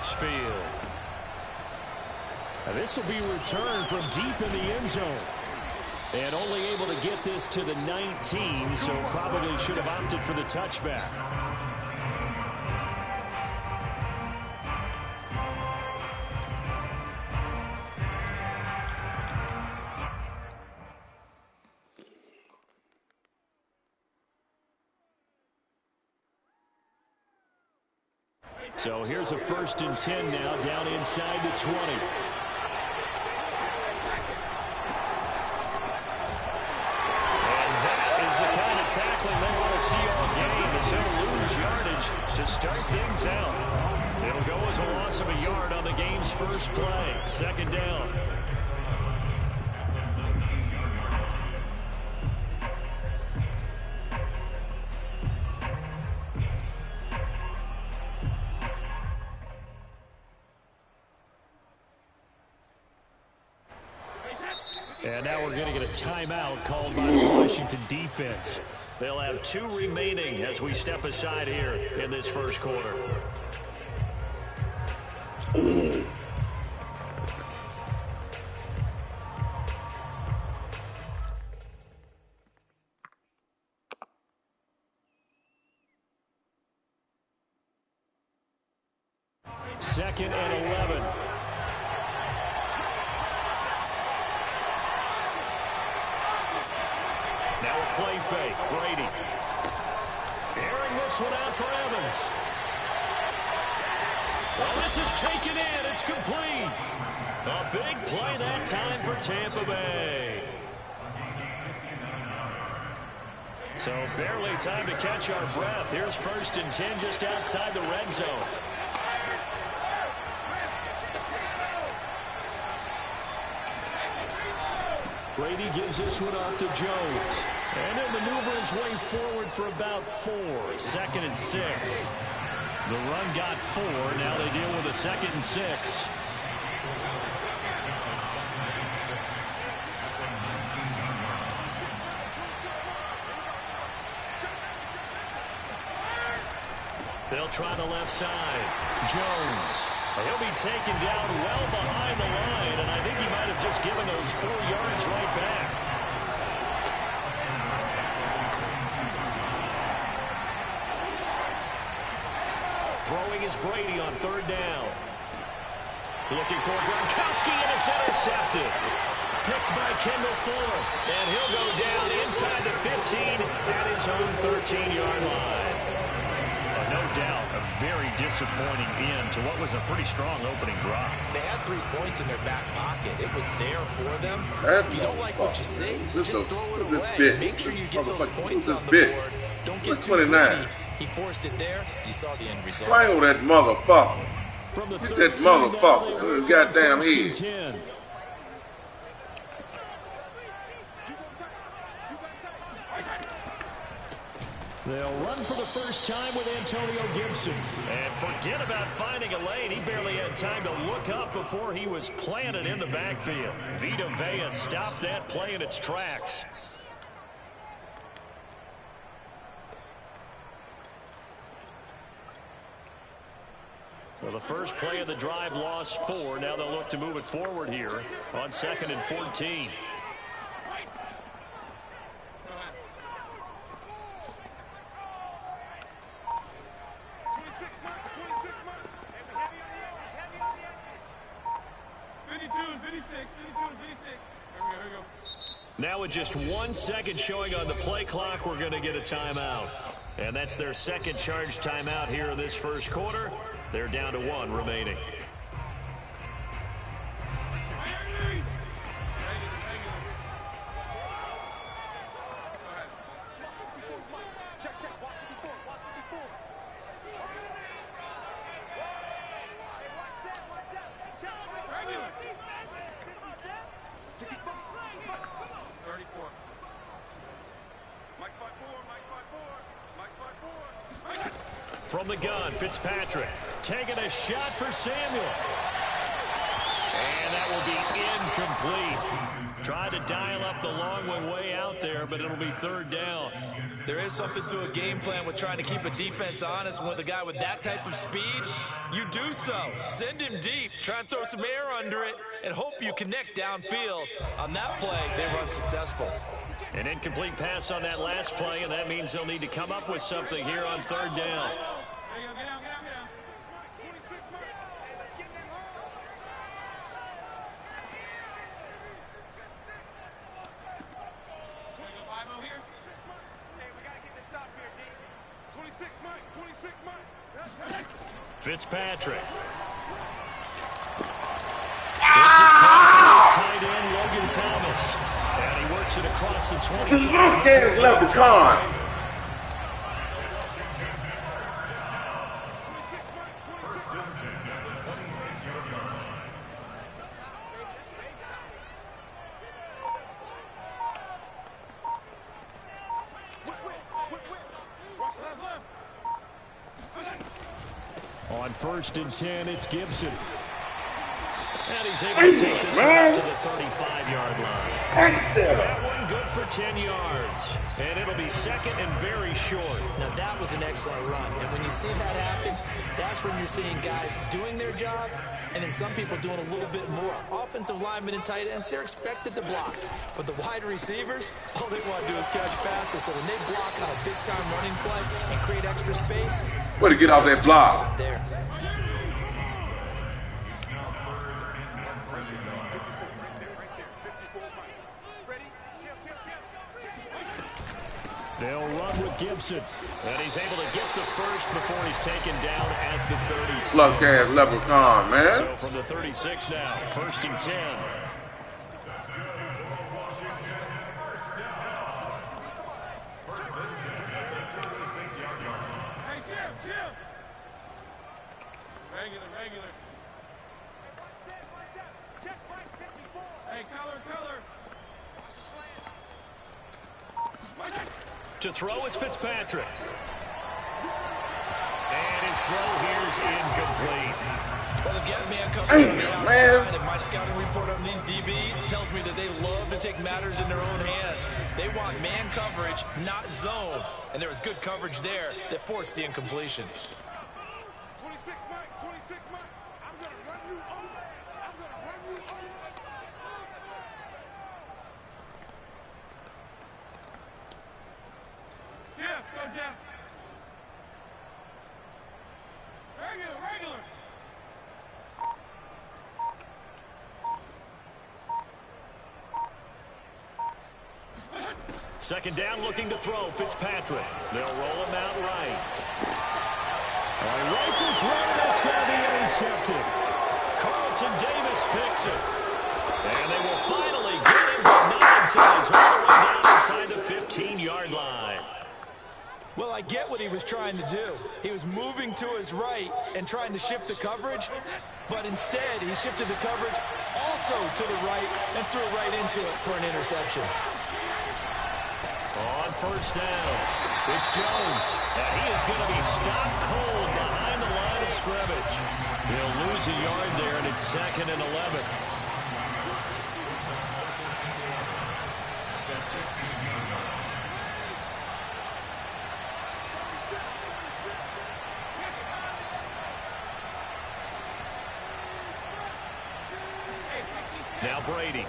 stretch field. Now this will be returned from deep in the end zone. And only able to get this to the 19, so probably should have opted for the touchback. So here's a 1st and 10 now, down inside the 20. And that is the kind of tackling they want to see all game, as he'll lose yardage to start things out. It'll go as a loss of a yard on the game's first play. 2nd down. And now we're going to get a timeout called by the Washington defense. They'll have 2 remaining as we step aside here in this first quarter. Second and 11. Now a play fake. Brady. Airing this one out for Evans. Well, this is taken in. It's complete. A big play that time for Tampa Bay. So barely time to catch our breath. Here's 1st and 10 just outside the red zone. Brady gives this one off to Jones. And he'll maneuver his way forward for about 4. 2nd and 6. The run got 4. Now they deal with a 2nd and 6. They'll try the left side. Jones. He'll be taken down well behind the line, and I think he might have just given those 4 yards right back. Throwing is Brady on 3rd down. Looking for Gronkowski, and it's intercepted. Picked by Kendall Fuller, and he'll go down inside the 15 at his own 13-yard line. No doubt, a very disappointing end to what was a pretty strong opening drive. They had 3 points in their back pocket. It was there for them. If you don't like what you see, just throw it away. Make sure you get those points on the board. Don't get too greedy. He forced it there. You saw the end result. Strangle that motherfucker. Get that motherfucker in his goddamn head. They'll run for the first time with Antonio Gibson. And forget about finding a lane. He barely had time to look up before he was planted in the backfield. Vita Vea stopped that play in its tracks. Well, the first play of the drive lost 4. Now they'll look to move it forward here on 2nd and 14. Now with just 1 second showing on the play clock, we're going to get a timeout. And that's their 2nd charge timeout here in this first quarter. They're down to 1 remaining. From the gun, Fitzpatrick taking a shot for Samuel. And that will be incomplete. Tried to dial up the long way out there, but it'll be third down. There is something to a game plan with trying to keep a defense honest. With a guy with that type of speed, you do so. Send him deep. Try and throw some air under it and hope you connect downfield. On that play, they were unsuccessful. An incomplete pass on that last play, and that means they'll need to come up with something here on third down. Fitzpatrick. This is caught his tight end, Logan Thomas. And he works it across the 25. Can't left the con. On 1st and 10, it's Gibson. And he's able to take this one to the 35-yard line. That one good for 10 yards. And it'll be second and very short. Now, that was an excellent run. And when you see that happen, that's when you're seeing guys doing their job and then some people doing a little bit more. Offensive linemen and tight ends, they're expected to block. But the wide receivers, all they want to do is catch passes. So when they block on a big-time running play and create extra space, way to get off that block. There. They'll run with Gibson. And he's able to get the first before he's taken down at the 36. Sluck ass leprechaun, man. So from the 36 now, 1st and 10. Regular. Check right 54. Hey, color. To throw is Fitzpatrick. And his throw here is incomplete. Well, again, man coverage on the outside, and my scouting report on these DBs tells me that they love to take matters in their own hands. They want man coverage, not zone. And there was good coverage there that forced the incompletion. 26 Mike. I'm going to run you over. Jeff, go Jeff. Regular. Second down, looking to throw. Fitzpatrick. They'll roll him out right. Rifles running. That's going to be intercepted. Carlton Davis picks it. And they will finally get him, but not until he's all the way down inside the 15-yard line. Well, I get what he was trying to do. He was moving to his right and trying to shift the coverage, but instead he shifted the coverage also to the right and threw right into it for an interception. On 1st down, it's Jones, and he is going to be stopped cold behind the line of scrimmage. He'll lose a yard there, and it's 2nd and 11. Now Brady.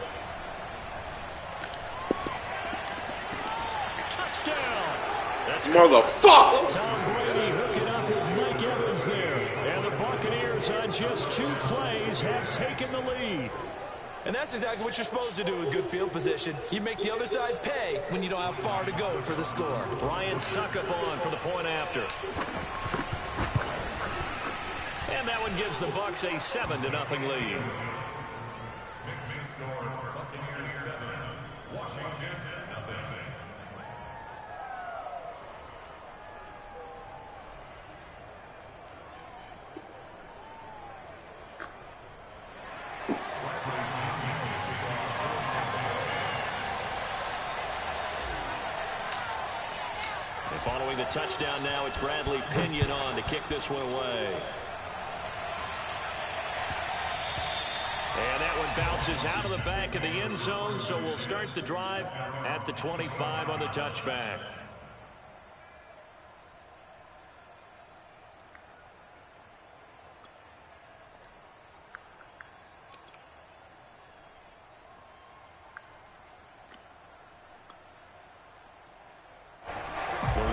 Touchdown! That's motherfucker! Tom Brady hooking up with Mike Evans there. And the Buccaneers on just 2 plays have taken the lead. And that's exactly what you're supposed to do with good field position. You make the other side pay when you don't have far to go for the score. Brian Suckup on for the point after. And that one gives the Bucs a 7-0 lead. And following the touchdown now, it's Bradley Pinion on to kick this one away. And that one bounces out of the back of the end zone, so we'll start the drive at the 25 on the touchback.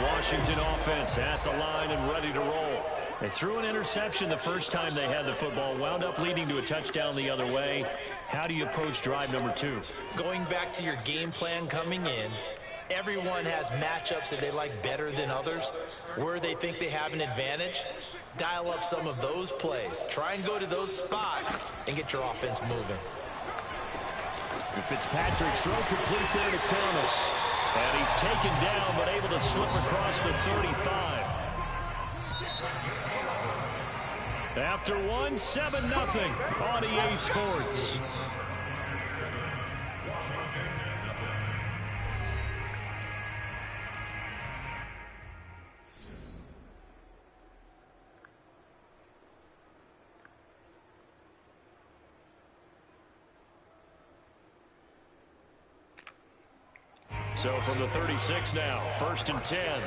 Washington offense at the line and ready to roll. They threw an interception the first time they had the football, wound up leading to a touchdown the other way. How do you approach drive number 2? Going back to your game plan coming in, everyone has matchups that they like better than others. Where they think they have an advantage, dial up some of those plays. Try and go to those spots and get your offense moving. And Fitzpatrick's throw complete there to Thomas. And he's taken down, but able to slip across the 35. After one, 7-0 on EA Sports. So from the 36 now, 1st and 10.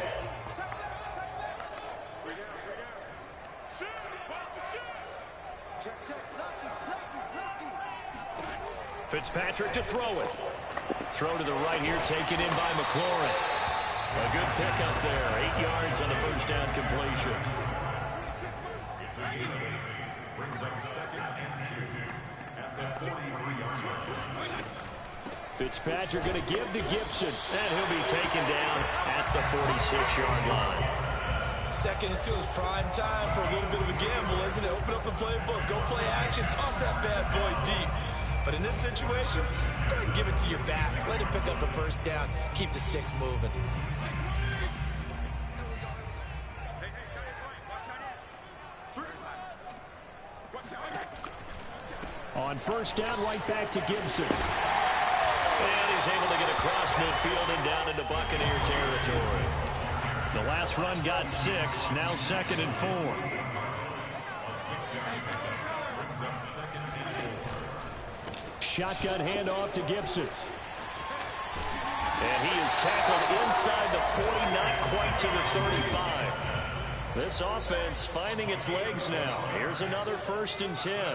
Fitzpatrick to throw it. Throw to the right here, taken in by McLaurin. A good pickup there, 8 yards on the first down completion. Brings up 2nd and 2 at the 43-yard line. Fitzpatrick going to give to Gibson, and he'll be taken down at the 46-yard line. 2nd and 2 is prime time for a little bit of a gamble, isn't it? Open up the playbook, go play action, toss that bad boy deep. But in this situation, go ahead and give it to your back. Let him pick up a first down, keep the sticks moving. On first down, right back to Gibson. And he's able to get across midfield and down into Buccaneer territory. The last run got 6, now 2nd and 4. Shotgun handoff to Gibson. And he is tackled inside the 40, not quite to the 35. This offense finding its legs now. Here's another 1st and 10.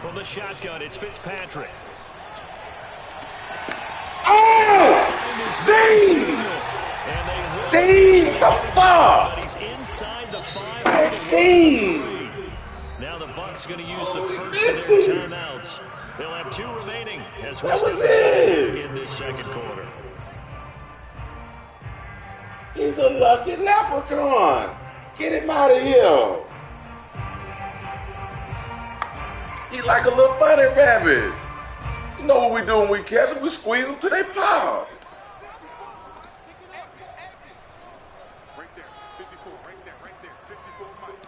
From the shotgun, it's Fitzpatrick. Oh! Dang! Dang! The fuck! He's inside the 5. Dang! Now the Bucs going to use the first of their timeouts. They'll have 2 remaining as we start in this 2nd quarter. He's a lucky leprechaun. Get him out of here. He's like a little bunny rabbit. You know what we do when we catch them? We squeeze them till they pop. Right there, 54, right there, 54 Mike.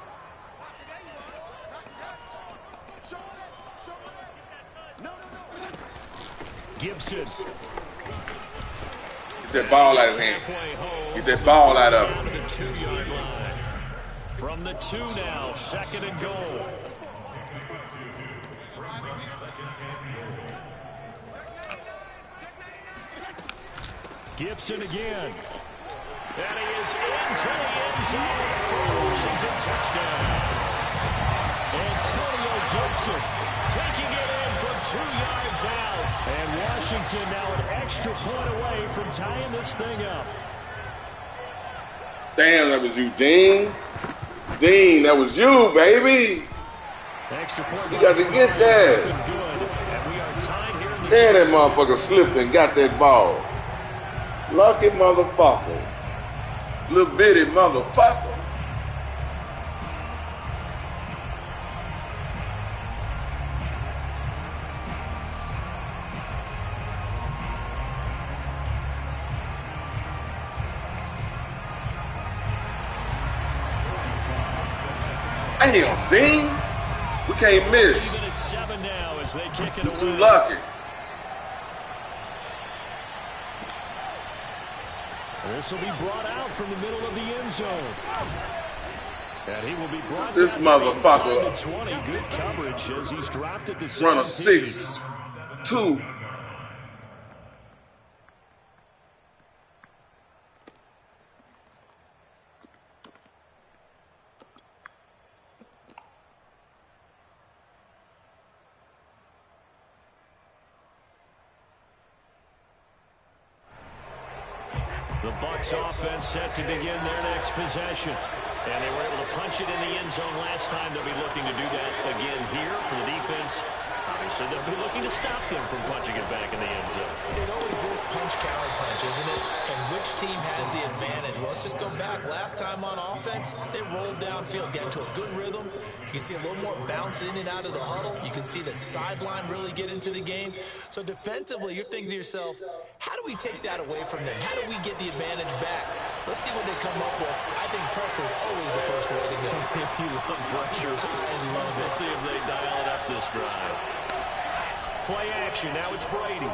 Gibson. Get that ball out of his hand. Get that ball out of him. The 2-yard line. From the 2 now, 2nd and goal. Gibson again. And he is into the end zone for a Washington touchdown. Antonio Gibson taking it in from 2 yards out. And Washington now an extra point away from tying this thing up. Damn, that was you, Dean. Dean, that was you, baby. Extra point. You got to get that. And we are tied here in the Damn, that motherfucker slipped and got that ball. Lucky motherfucker. Little bitty motherfucker. Damn, Dean. We can't miss. Even at 7 now as they kick it away. Too lucky. This will be brought out from the middle of the end zone. And he will be brought This motherfucker 20. Good coverage as he's dropped at the 17. run a 6-2. The Bucs offense set to begin their next possession. And they were able to punch it in the end zone last time. They'll be looking to do that again here for the defense. Obviously, they'll be looking to stop them from punching it back in the end zone. It always is punch-counter-punch, isn't it? And which team has the advantage? Well, let's just go back. Last time on offense, they rolled downfield, get into a good rhythm. You can see a little more bounce in and out of the huddle. You can see the sideline really get into the game. So defensively, you're thinking to yourself, how do we take that away from them? How do we get the advantage back? Let's see what they come up with. I think pressure is always the first way to go. You love pressure. We'll see if they dial it up this drive. Play action. Now it's Brady.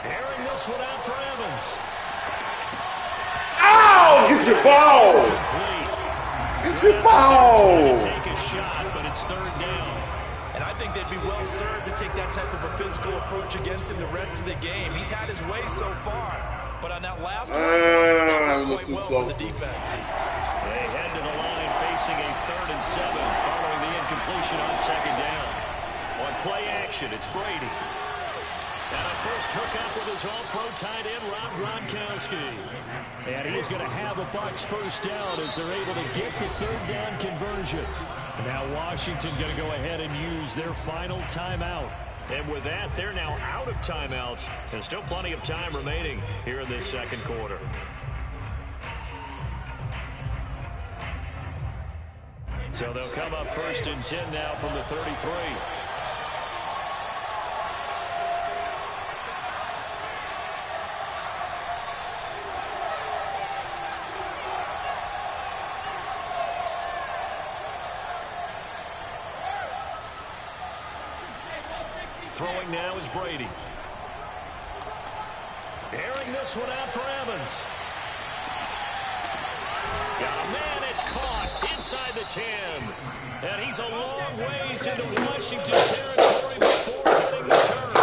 Airing this one out for Evans. Ow! Get your ball! Get your ball! Take a shot, but it's third down. And I think they'd be well served to take that type of a physical approach against him the rest of the game. He's had his way so far. But on that last one, that worked quite well for the defense. They head to the line facing a 3rd and 7 following the incompletion on second down. On play action, it's Brady. And a first hookup with his all-pro tight end, Rob Gronkowski. And he is going to have a Bucs first down as they're able to get the 3rd down conversion. Now Washington going to go ahead and use their final timeout. And with that, they're now out of timeouts. And still plenty of time remaining here in this second quarter. So they'll come up 1st and 10 now from the 33. Throwing now is Brady. Airing this one out for Evans. Oh, man, it's caught inside the 10. And he's a long ways into Washington territory before hitting the turf.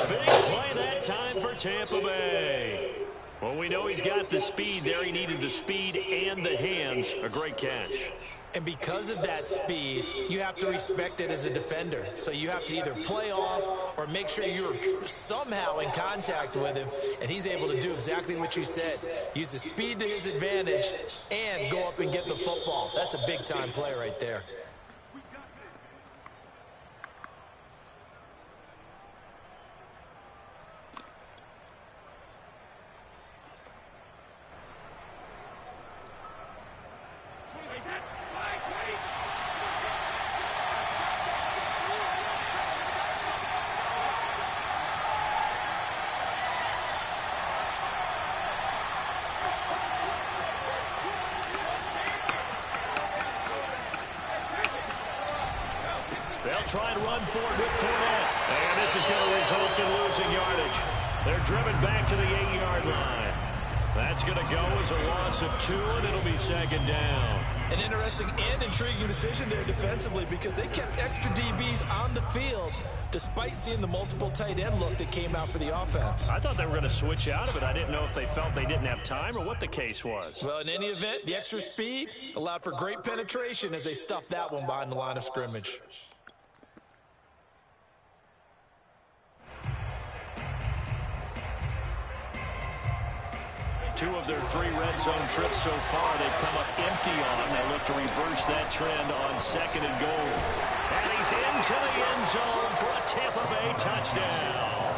Big play that time for Tampa Bay. Well, we know he's got the speed there. He needed the speed and the hands. A great catch. And because of that speed, you have to respect it as a defender. So you have to either play off or make sure you're somehow in contact with him. And he's able to do exactly what you said. Use the speed to his advantage and go up and get the football. That's a big-time play right there. They'll try and run for it with Fournette. And this is going to result in losing yardage. They're driven back to the 8-yard line. That's going to go as a loss of 2, and it'll be 2nd down. An interesting and intriguing decision there defensively because they kept extra DBs on the field despite seeing the multiple tight end look that came out for the offense. I thought they were going to switch out of it. I didn't know if they felt they didn't have time or what the case was. Well, in any event, the extra speed allowed for great penetration as they stuffed that one behind the line of scrimmage. Two of their 3 red zone trips so far, they've come up empty on. They look to reverse that trend on 2nd and goal. And he's into the end zone for a Tampa Bay touchdown.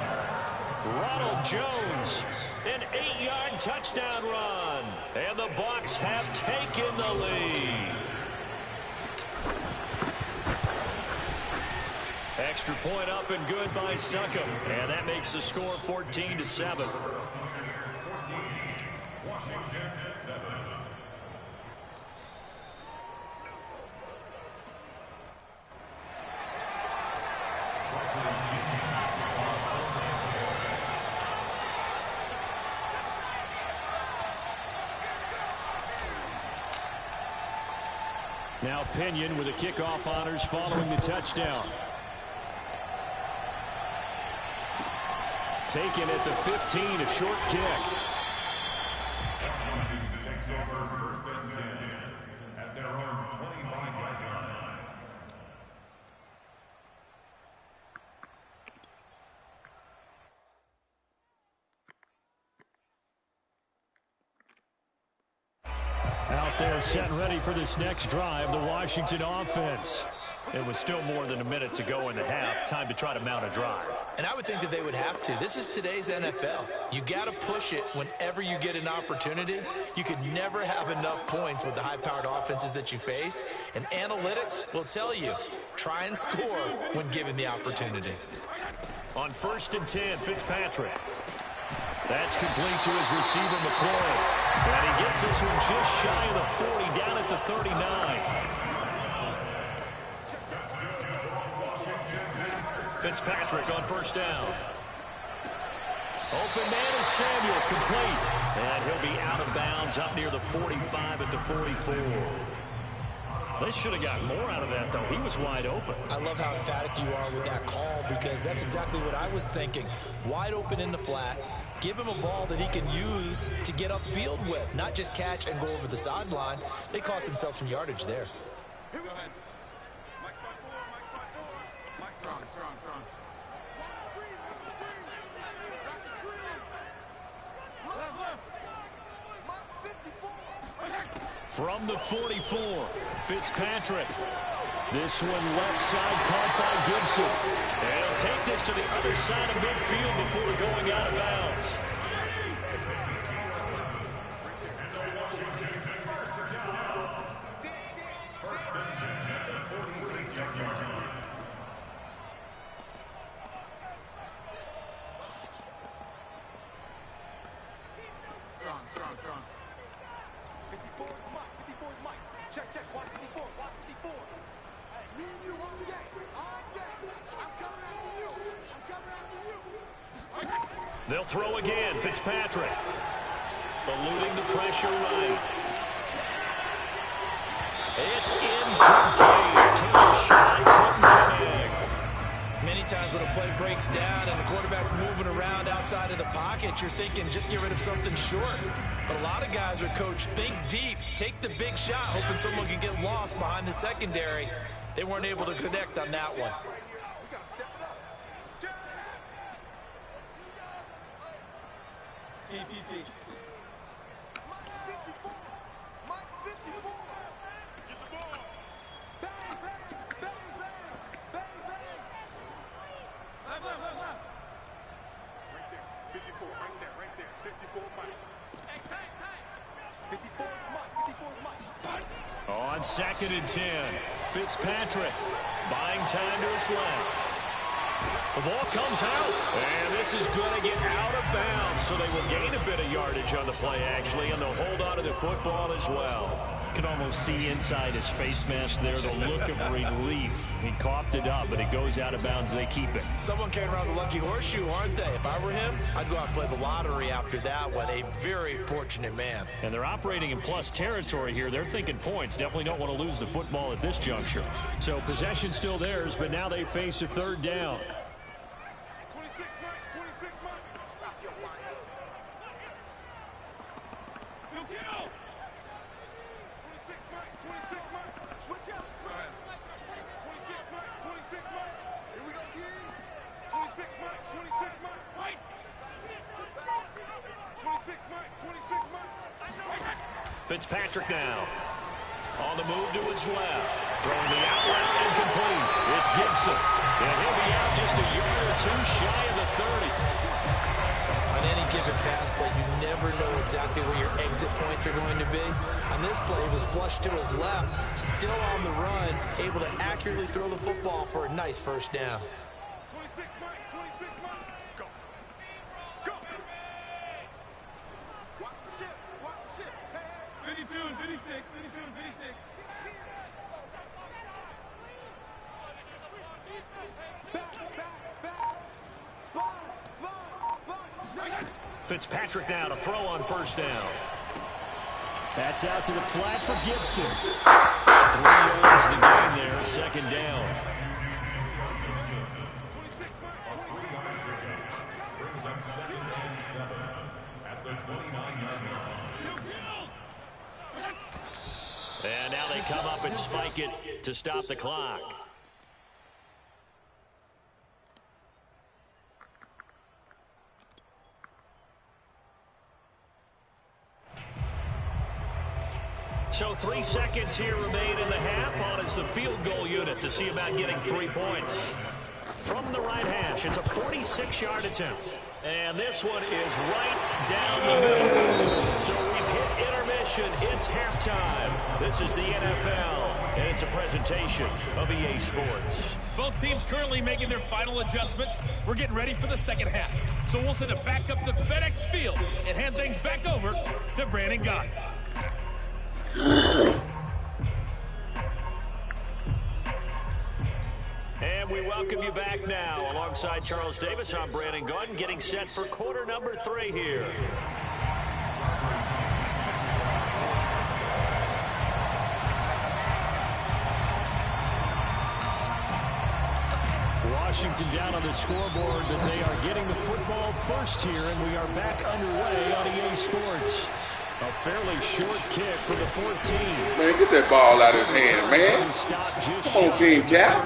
Ronald Jones, an 8-yard touchdown run. And the Bucs have taken the lead. Extra point up and good by Succop. And that makes the score 14-7. Washington 7. Now Pinion with the kickoff honors following the touchdown. Taken at the 15, a short kick. Takes over first and 10 at their own 25-yard line. Out there set and ready for this next drive, the Washington offense. It was still more than a minute to go in the half. Time to try to mount a drive. And I would think that they would have to. This is today's NFL. You got to push it whenever you get an opportunity. You can never have enough points with the high-powered offenses that you face. And analytics will tell you, try and score when given the opportunity. On 1st and 10, Fitzpatrick. That's complete to his receiver, McCoy. And he gets this one just shy of the 40, down at the 39. Fitzpatrick on 1st down. Open man is Samuel, complete. And he'll be out of bounds up near the 45 at the 44. They should have gotten more out of that, though. He was wide open. I love how emphatic you are with that call because that's exactly what I was thinking. Wide open in the flat. Give him a ball that he can use to get upfield with, not just catch and go over the sideline. They cost themselves some yardage there. Here we go. Mike by four, Mike by four. Mike strong. Watch the screen, watch the screen. Watch the screen. Left. Mike 54. From the 44, Fitzpatrick. This one left side caught by Gibson. And he'll take this to the other side of midfield before going out of bounds. Strong. 54 is Mike. Check, watch 54, watch 54. Hey, me and you on deck. I'm coming after you. They'll throw again, Fitzpatrick. Eluding the pressure right. It's incomplete. To the shot, couldn't connect. Many times when a play breaks down and the quarterback's moving around outside of the pocket, you're thinking just get rid of something short. But a lot of guys are coached, think deep, take the big shot, hoping someone can get lost behind the secondary. They weren't able to connect on that one. We gotta step it up. Mike 54. Get the ball. Bang. Left. Right there. 54, right there. 54 Mike. Hey, tight. 54 is Mike. On 2nd and 10, Fitzpatrick buying time to his left. The ball comes out, and this is going to get out of bounds, so they will gain a bit of yardage on the play, actually, and they'll hold on to the football as well. You can almost see inside his face mask there the look of relief. He coughed it up, but it goes out of bounds. They keep it. Someone came around the lucky horseshoe, aren't they? If I were him, I'd go out and play the lottery after that one. A very fortunate man. And they're operating in plus territory here. They're thinking points. Definitely don't want to lose the football at this juncture. So possession still theirs, but now they face a 3rd down. 26 Mike. Stop your line. No kill. 26 Mike. Switch out. 26 Mike. Here we go, G. 26 Mike. White. 26 Mike. Fitzpatrick now. On the move to his left. Throwing the out route incomplete. It's Gibson. And he'll be out just a yard or two shy of the 30. On any given pass play, you never know exactly where your exit points are going to be. On this play, he was flushed to his left, still on the run, able to accurately throw the football for a nice 1st down. 26 Mike. Go. Watch the ship. Hey. 52 and 56. Fitzpatrick now to throw on 1st down. That's out to the flat for Gibson. 3 yards the gain there, second down. And now they come up and spike it to stop the clock. So 3 seconds here remain in the half. On is the field goal unit to see about getting 3 points. From the right hash, it's a 46-yard attempt. And this one is right down the middle. So we've hit intermission. It's halftime. This is the NFL, and it's a presentation of EA Sports. Both teams currently making their final adjustments. We're getting ready for the second half. So we'll send it back up to FedEx Field and hand things back over to Brandon Gott. And we welcome you back now. Alongside Charles Davis, I'm Brandon Gott, getting set for quarter number 3 here. Washington down on the scoreboard, but they are getting the football first here, and we are back underway on EA Sports. A fairly short kick for the 14. Man, get that ball out of his hand, man. Come on, team cap.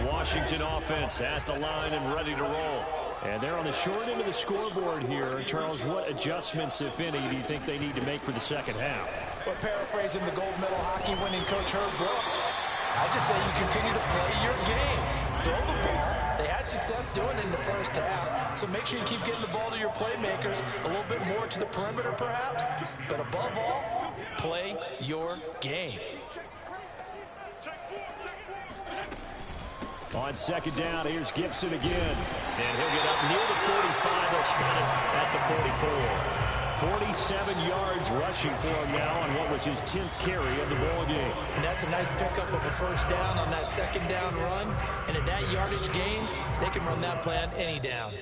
Washington offense at the line and ready to roll. And they're on the short end of the scoreboard here. Charles, what adjustments, if any, do you think they need to make for the second half? Well, paraphrasing the gold medal hockey winning coach Herb Brooks, I just say you continue to play your game. Throw the ball. They had success doing it in the first half, so make sure you keep getting the ball to your playmakers, a little bit more to the perimeter perhaps, but above all, play your game. On second down, here's Gibson again. And he'll get up near the 45. They'll spot it at the 44. 47 yards rushing for him now on what was his 10th carry of the ball game. And that's a nice pickup of a first down on that second down run. And at that yardage gain, they can run that play on any down.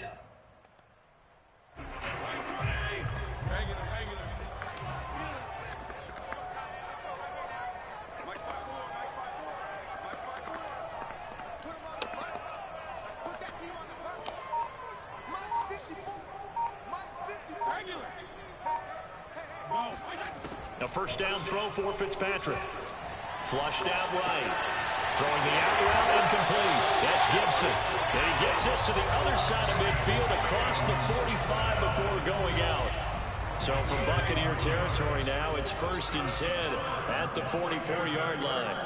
A first down throw for Fitzpatrick. Flushed out right. Throwing the out route incomplete. That's Gibson. And he gets this to the other side of midfield across the 45 before going out. So from Buccaneer territory now, it's 1st and 10 at the 44-yard line.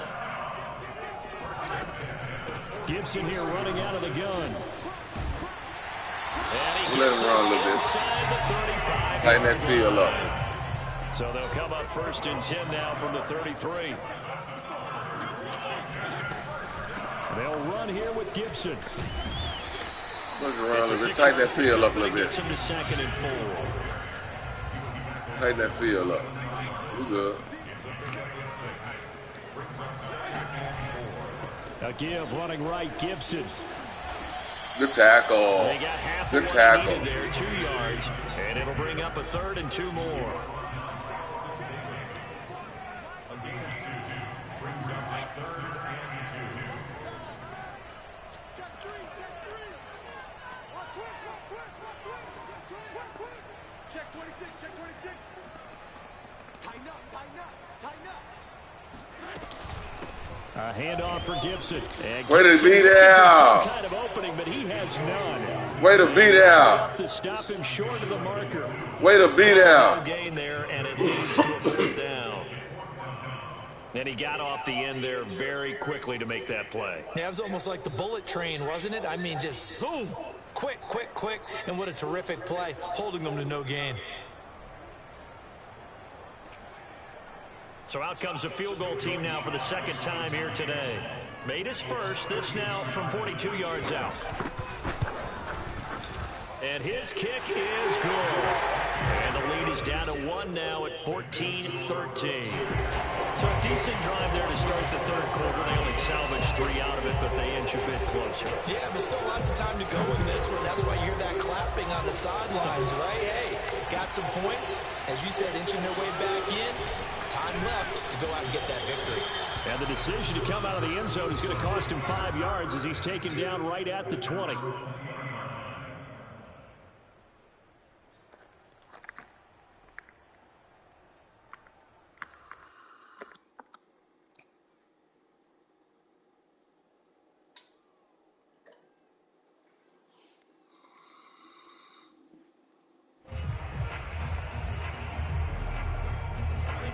Gibson here running out of the gun. And he Let him run a little bit. Tighten that field up. So they'll come up 1st and 10 now from the 33. They'll run here with Gibson. Tighten that field up a little bit. Gets him to 2nd and 4. Tighten that field up. We good. A give running right, Gibson. Good tackle. They got half Good tackle. There, 2 yards, and it'll bring up a 3rd and 2 more. Check 26, check 26. Tighten up, tighten up, tighten up. A handoff for Gibson. Way to beat out. Some kind of opening, but he has none. Way to beat out. To stop him short of the marker. Way to beat out. Gain there, and it leads to a 3rd down. And he got off the end there very quickly to make that play. Yeah, it was almost like the bullet train, wasn't it? I mean, just zoom. Quick, quick, quick. And what a terrific play, holding them to no gain. So out comes a field goal team now for the second time here today. Made his first, this now from 42 yards out. And his kick is good. And the lead is down to 1 now at 14-13. So a decent drive there to start the third quarter. They only salvaged 3 out of it, but they inch a bit closer. Yeah, but still lots of time to go in this one. That's why you hear that clapping on the sidelines, right? Hey, got some points. As you said, inching their way back in. Time left to go out and get that victory. And the decision to come out of the end zone is going to cost him 5 yards as he's taken down right at the 20.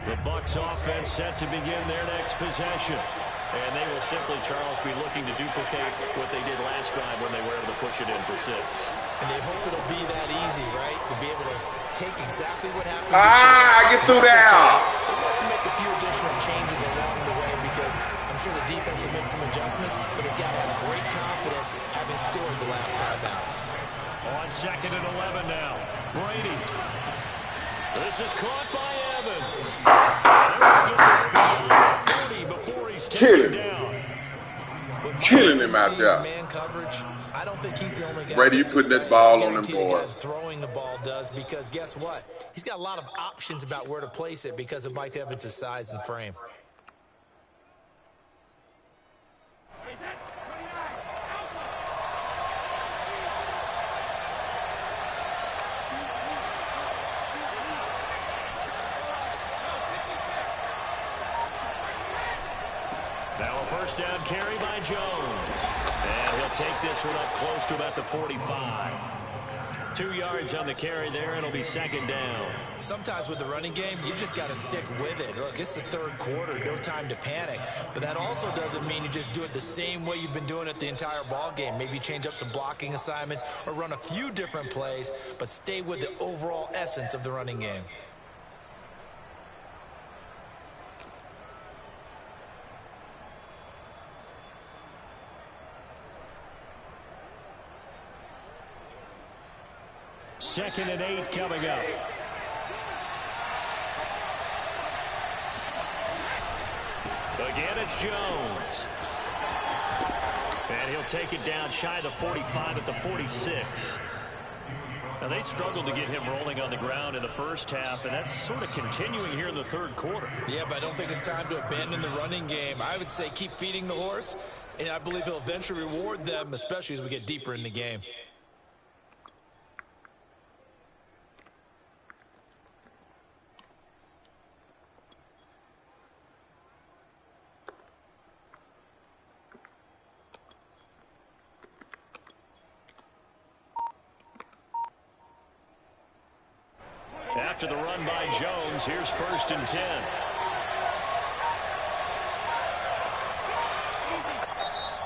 The Bucs offense set to begin their next possession. And they will simply, Charles, be looking to duplicate what they did last drive when they were able to push it in for 6. And they hope it'll be that easy, right? To be able to take exactly what happened. Get through there. They'd like to make a few additional changes along the way because I'm sure the defense will make some adjustments, but they've got to have great confidence having scored the last time out. On 2nd and 11 now. Brady. This is caught by Evans. They're going to get this beyond 40 before he's taken down. Killing him out there. Man coverage, I don't think he's the only guy. Brady, you putting that ball on them boys. Throwing the ball does, because guess what? He's got a lot of options about where to place it because of Mike Evans' size and frame. Now a first down carry by Jones. And he'll take this one up close to about the 45. 2 yards on the carry there, and it'll be 2nd down. Sometimes with the running game, you just got to stick with it. Look, it's the third quarter, no time to panic. But that also doesn't mean you just do it the same way you've been doing it the entire ball game. Maybe change up some blocking assignments or run a few different plays, but stay with the overall essence of the running game. Second and 8 coming up. Again, it's Jones. And he'll take it down shy of the 45 at the 46. Now, they struggled to get him rolling on the ground in the first half, and that's sort of continuing here in the third quarter. Yeah, but I don't think it's time to abandon the running game. I would say keep feeding the horse, and I believe he'll eventually reward them, especially as we get deeper in the game. After the run by Jones, here's 1st and 10.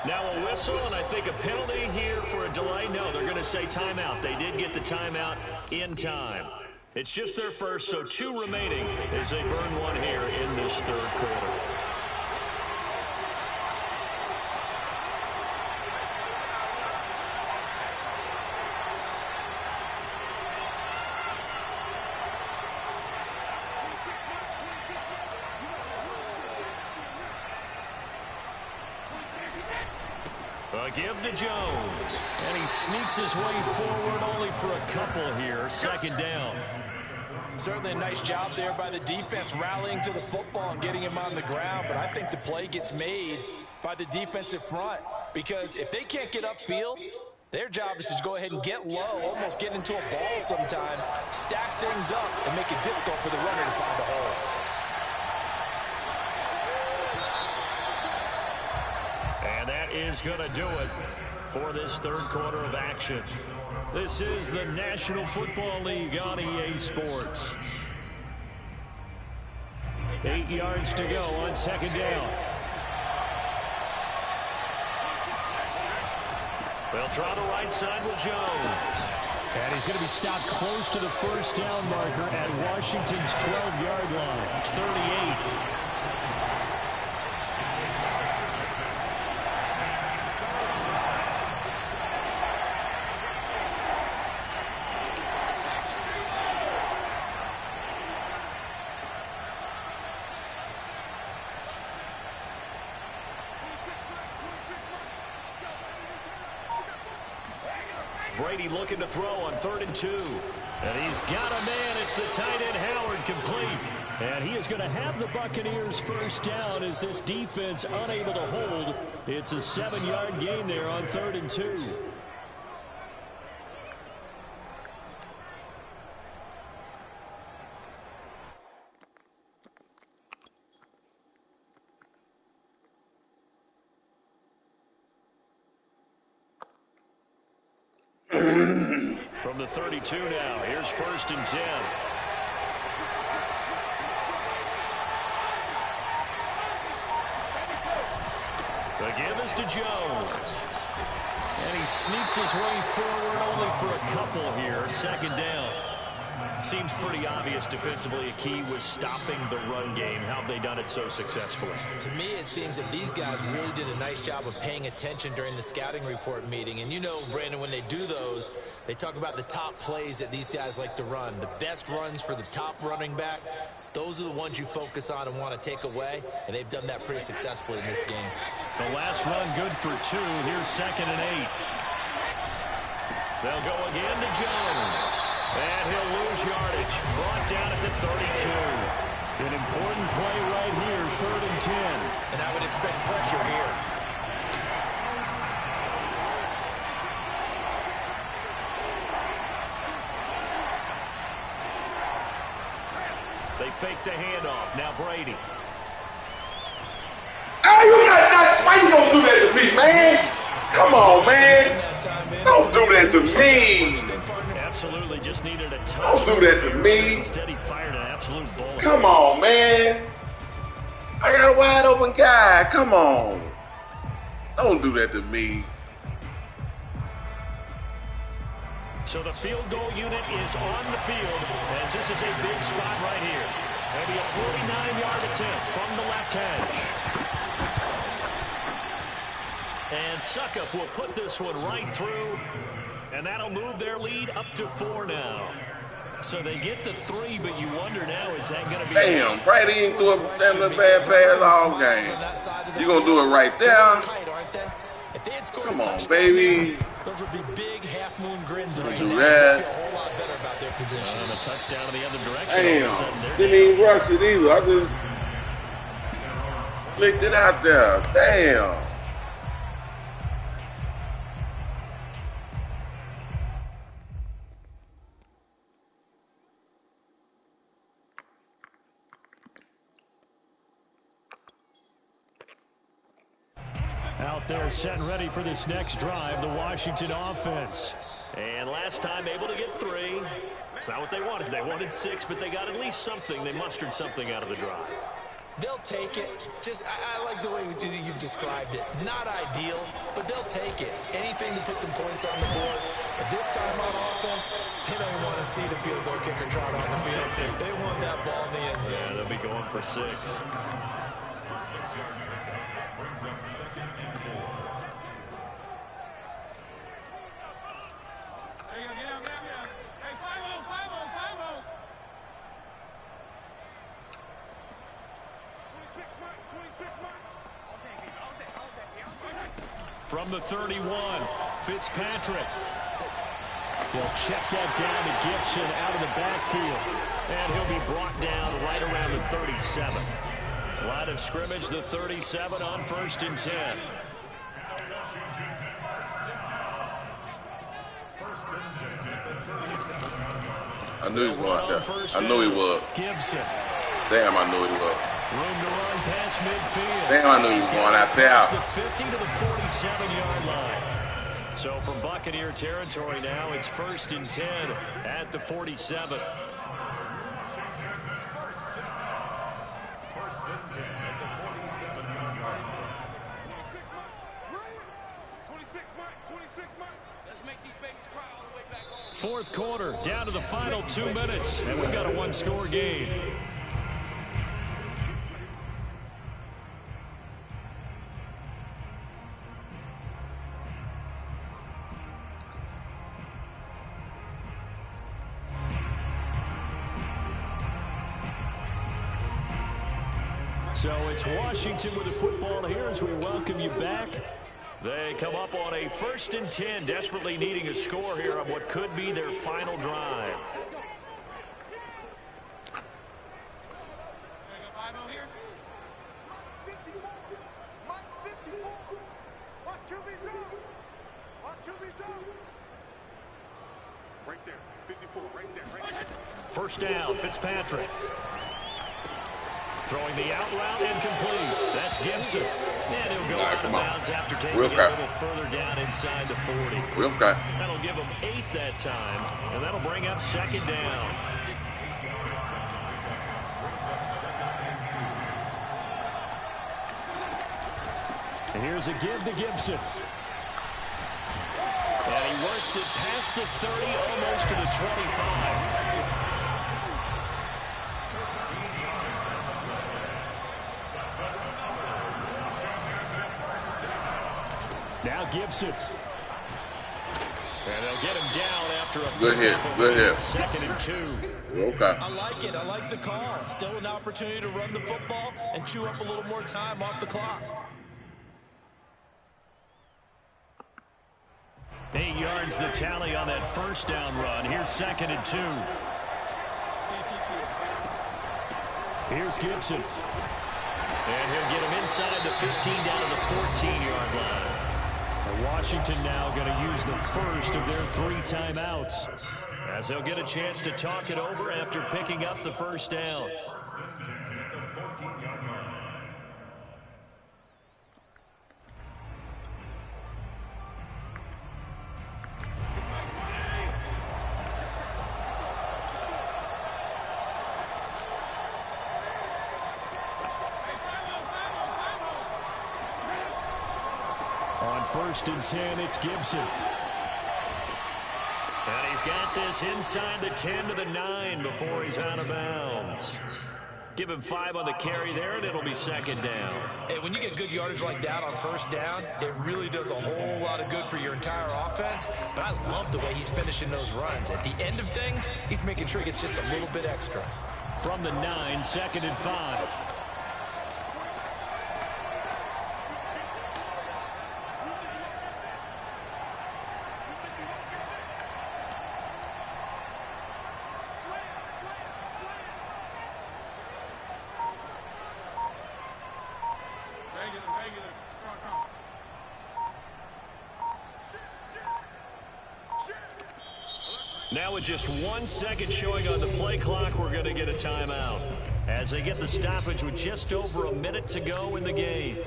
Now a whistle, and I think a penalty here for a delay. No, they're going to say timeout. They did get the timeout in time. It's just their first, so 2 remaining as they burn one here in this third quarter. A give to Jones, and he sneaks his way forward only for a couple here. 2nd down. Certainly a nice job there by the defense rallying to the football and getting him on the ground, but I think the play gets made by the defensive front because if they can't get upfield, their job is to go ahead and get low, almost get into a ball sometimes, stack things up, and make it difficult for the runner to find a hole. And that is going to do it for this third quarter of action. This is the National Football League on EA Sports. 8 yards to go on 2nd down. They'll try the right side with Jones. And he's going to be stopped close to the first down marker at Washington's 12-yard line. It's 38. Brady looking to throw on 3rd and 2. And he's got a man. It's the tight end Howard, complete. And he is going to have the Buccaneers first down as this defense unable to hold. It's a 7-yard gain there on 3rd and 2. From the 32 now, here's 1st and 10. The give is to Jones. And he sneaks his way forward only for a couple here. 2nd down. Seems pretty obvious defensively a key was stopping the run game. How have they done it so successfully? To me, it seems that these guys really did a nice job of paying attention during the scouting report meeting. And you know, Brandon, when they do those, they talk about the top plays that these guys like to run. The best runs for the top running back, those are the ones you focus on and want to take away. And they've done that pretty successfully in this game. The last run good for 2. Here's 2nd and 8. They'll go again to Jones. And he'll lose yardage. Brought down at the 32. An important play right here, 3rd and 10. And I would expect pressure here. They fake the handoff. Now Brady. Oh, why you gonna do that to me, man? Come on, man. Don't do that to me. Absolutely just needed a touch. Don't do that to me. Instead, he fired an absolute bullet. Come on, man. I got a wide open guy. Come on. Don't do that to me. So the field goal unit is on the field as this is a big spot right here. Maybe a 49-yard attempt from the left edge. And Suckup will put this one right through. And that'll move their lead up to 4 now. So they get the 3, but you wonder now, is that going to be... Damn, Brady ain't threw a damn bad pass all game. You going to do it right there? Come on, baby. Those would be big half-moon grins. Don't do that. Feel a whole lot better about their position. And a touchdown in the other direction. Damn, didn't even rush it either. I just flicked it out there. Damn. Out there set and ready for this next drive, the Washington offense. And last time able to get 3. It's not what they wanted. They wanted 6, but they got at least something. They mustered something out of the drive. They'll take it. I like the way you've described it. Not ideal, but they'll take it. Anything to put some points on the board. But this time on offense, they don't want to see the field goal kicker trot on the field. They want that ball in the end zone. Yeah, they'll be going for 6. From the 31, Fitzpatrick. He'll check that down to Gibson out of the backfield. And he'll be brought down right around the 37. Line of scrimmage, the 37 on 1st and 10. I knew he was going out there. I knew he was. Gibson. Damn, I knew he was. Room to run past midfield. Damn, I knew he was going out there. The 50 to the 47-yard line. So from Buccaneer territory now, it's 1st and 10 at the 47. Fourth quarter, down to the final 2 minutes, and we've got a one-score game. So it's Washington with the football here as we welcome you back. They come up on a 1st and 10, desperately needing a score here on what could be their final drive. Right there, 54, right there. First down, Fitzpatrick. Throwing the out route incomplete. That's Gibson. And he'll go out of bounds after taking it a little further down inside the 40. That'll give him 8 that time, and that'll bring up 2nd down. And here's a give to Gibson. And he works it past the 30, almost to the 25. Now Gibson. And they'll get him down after a good hit. 2nd and 2. Okay. I like it. I like the call. Still an opportunity to run the football and chew up a little more time off the clock. 8 yards the tally on that first down run. Here's 2nd and 2. Here's Gibson. And he'll get him inside the 15 down to the 14-yard line. Washington now going to use the first of their 3 timeouts, as they'll get a chance to talk it over after picking up the first down. On 1st and 10, it's Gibson. And he's got this inside the 10 to the 9 before he's out of bounds. Give him 5 on the carry there, and it'll be 2nd down. Hey, when you get good yardage like that on 1st down, it really does a whole lot of good for your entire offense. But I love the way he's finishing those runs. At the end of things, he's making sure he gets just a little bit extra. From the 9, 2nd and 5. Now with just 1 second showing on the play clock, we're going to get a timeout as they get the stoppage with just over a minute to go in the game.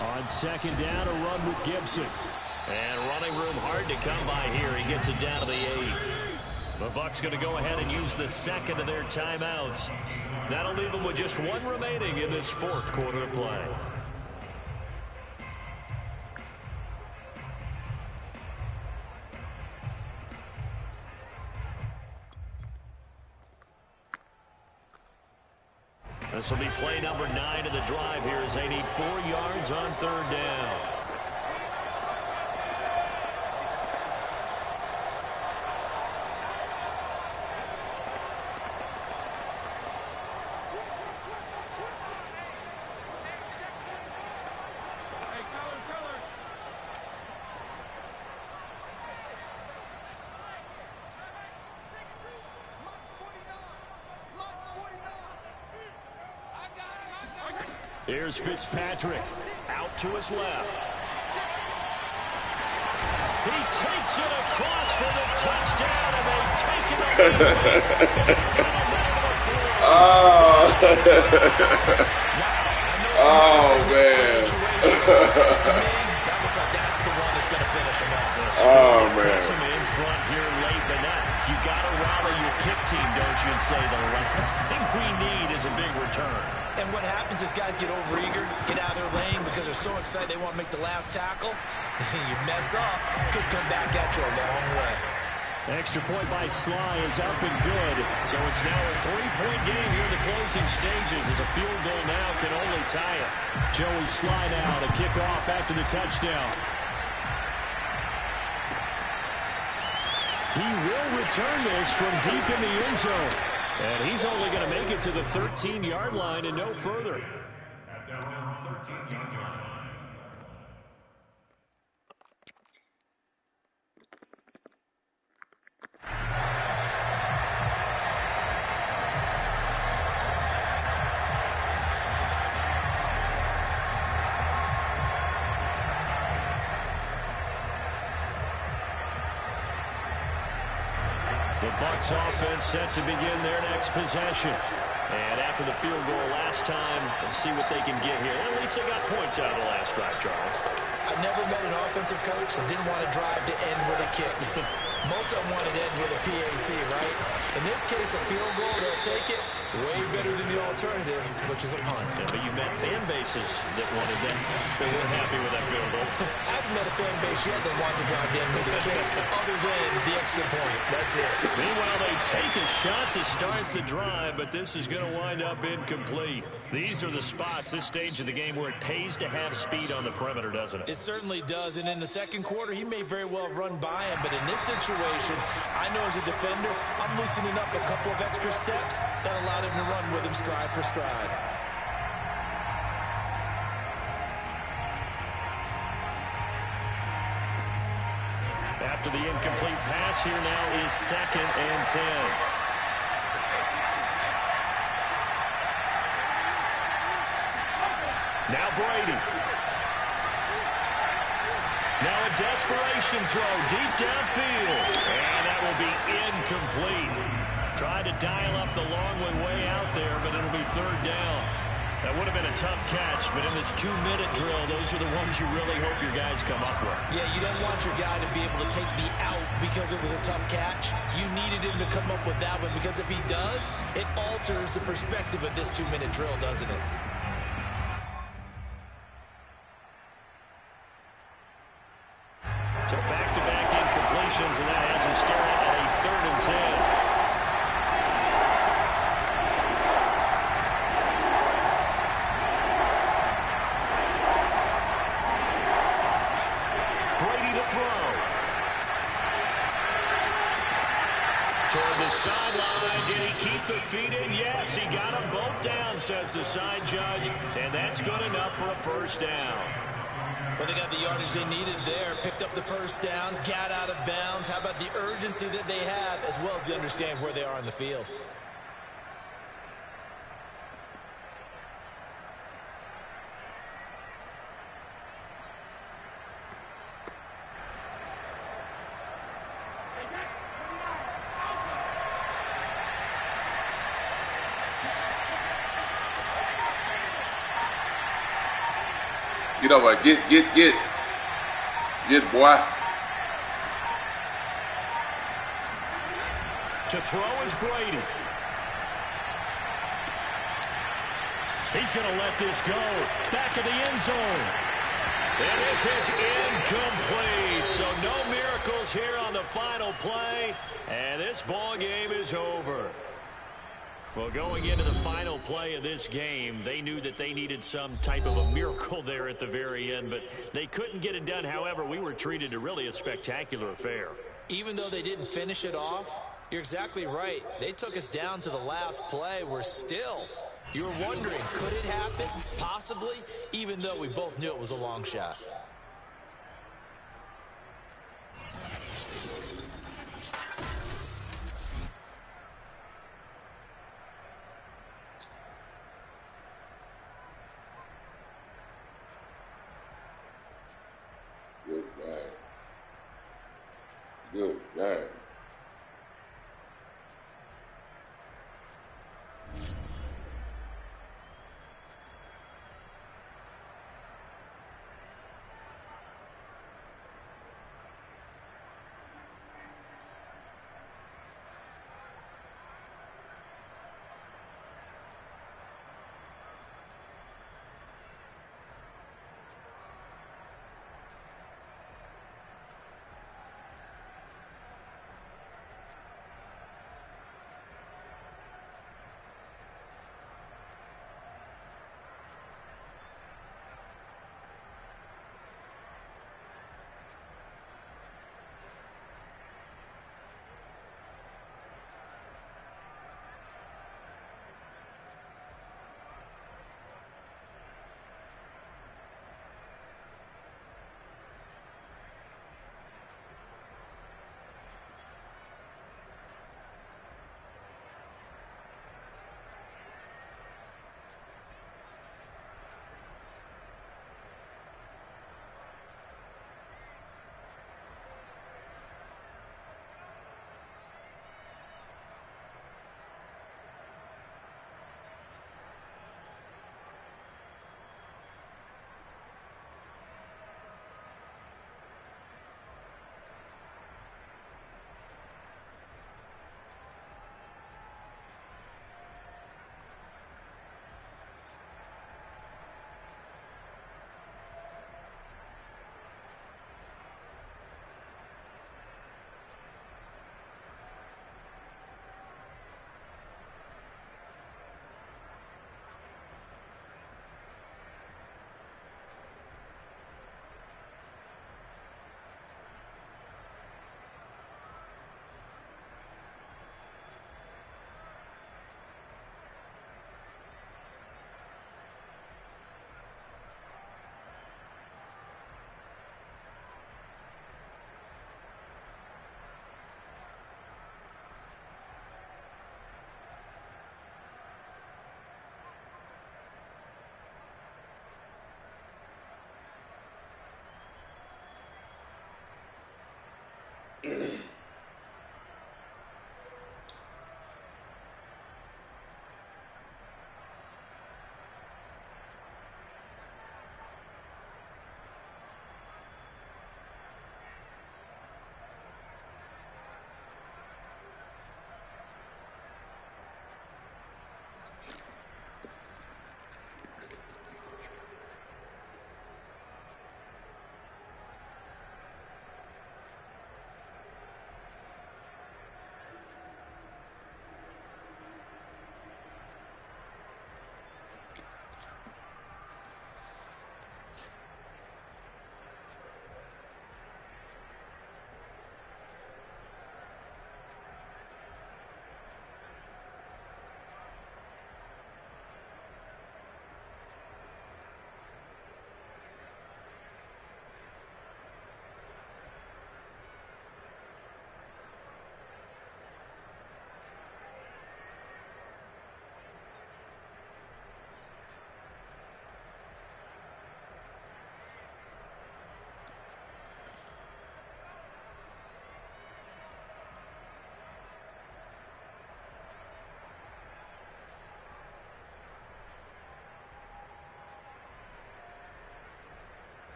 On 2nd down, a run with Gibson. And running room hard to come by here. He gets it down to the 8. The Bucs going to go ahead and use the 2nd of their timeouts. That'll leave them with just 1 remaining in this 4th quarter of play. This will be play number 9 of the drive here as they need 4 yards on 3rd down. Here's Fitzpatrick out to his left. He takes it across for the touchdown, and they take it away. Oh, man. To me, that looks like that's the one that's going to finish him off. Oh, man. Puts him in front here late, but now you got to rally your kick team, don't you, and say the last thing we need is a big return. And what happens is guys get overeager, get out of their lane because they're so excited they want to make the last tackle. You mess up, could come back at you a long way. Extra point by Sly is up and good. So it's now a 3-point game here in the closing stages as a field goal now can only tie it. Joey Sly now to kick off after the touchdown. He will return this from deep in the end zone. And he's only going to make it to the 13-yard line and no further. The Bucs offense set to begin their next possession. And after the field goal last time, we'll see what they can get here. At least they got points out of the last drive, Charles. I never met an offensive coach that didn't want to drive to end with a kick. Most of them wanted to end with a PAT, right? In this case, a field goal, they'll take it. Way better than the alternative, which is a punt. Yeah, but you met fan bases that wanted that. They weren't happy with that field goal. I haven't met a fan base yet that wants to drive in with a kick other than the extra point. That's it. Meanwhile, they take a shot to start the drive, but this is going to wind up incomplete. These are the spots, this stage of the game, where it pays to have speed on the perimeter, doesn't it? It certainly does, and in the second quarter, he may very well run by him, but in this situation, I know as a defender, I'm loosening up a couple of extra steps that allowed him to run with him stride for stride. After the incomplete pass, here now is 2nd and 10. Now Brady. Now a desperation throw deep downfield. And that will be incomplete. Tried to dial up the long way out there, but it'll be 3rd down. That would have been a tough catch, but in this 2-minute drill, those are the ones you really hope your guys come up with. Yeah, you don't want your guy to be able to take the out because it was a tough catch. You needed him to come up with that one, because if he does, it alters the perspective of this 2-minute drill, doesn't it? So back-to-back incompletions, and that has him staring at a 3rd and 10. Toward the sideline. Did he keep the feet in? Yes, he got them both down, says the side judge. And that's good enough for a 1st down. Well, they got the yardage they needed there. Picked up the 1st down. Got out of bounds. How about the urgency that they have, as well as the understand where they are on the field? Get over, get, boy. To throw is Brady. He's going to let this go. Back of the end zone. And this is incomplete. So no miracles here on the final play. And this ball game is over. Well, going into the final play of this game, they knew that they needed some type of a miracle there at the very end, but they couldn't get it done. However, we were treated to really a spectacular affair. Even though they didn't finish it off, you're exactly right. They took us down to the last play. We're still, you were wondering, could it happen? Possibly, even though we both knew it was a long shot. Good game.